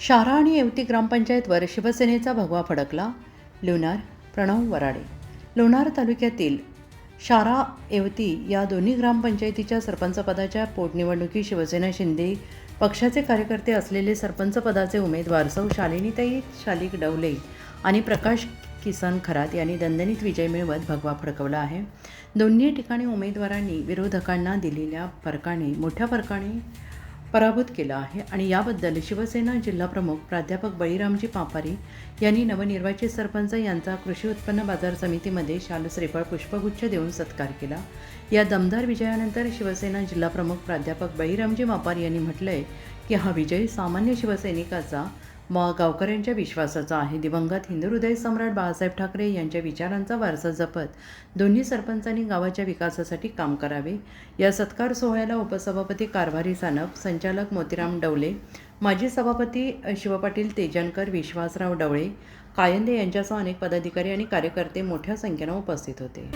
शारा आणि येवती ग्रामपंचायतवर शिवसेनेचा भगवा फडकला. लोणार, प्रणव वराडे. लोणार तालुक्यातील शारा येवती या दोन्ही ग्रामपंचायतीच्या सरपंचपदाच्या पोटनिवडणुकीत शिवसेना शिंदे पक्षाचे कार्यकर्ते असलेले सरपंचपदाचे उमेदवार सौ शालिनीताई शालिक डवले आणि प्रकाश किसन खरात यांनी दणदणीत विजय मिळवत भगवा फडकवला आहे. दोन्ही ठिकाणी उमेदवारांनी विरोधकांना दिलेल्या मोठ्या फरकाने पराभूत केला आहे आणि याबद्दल शिवसेना जिल्हाप्रमुख प्राध्यापक बळीरामजी पापारी यांनी नवनिर्वाचित सरपंच यांचा कृषी उत्पन्न बाजार समितीमध्ये शाल श्रीफळ पुष्पगुच्छ देऊन सत्कार केला. या दमदार विजयानंतर शिवसेना जिल्हाप्रमुख प्राध्यापक बळीरामजी पापारी यांनी म्हटलंय की हा विजय सामान्य शिवसैनिकाचा गावकऱ्यांच्या विश्वासाचा आहे. दिवंगत हिंदुहृदय सम्राट बाळासाहेब ठाकरे यांच्या विचारांचा वारसा जपत दोन्ही सरपंचांनी गावाच्या विकासासाठी काम करावे. या सत्कार सोहळ्याला उपसभापती कारभारी सानप, संचालक मोतीराम डवले, माजी सभापती शिवपाटील तेजनकर, विश्वासराव डवळे, कायंदे यांच्यासह अनेक पदाधिकारी आणि कार्यकर्ते मोठ्या संख्येनं उपस्थित होते.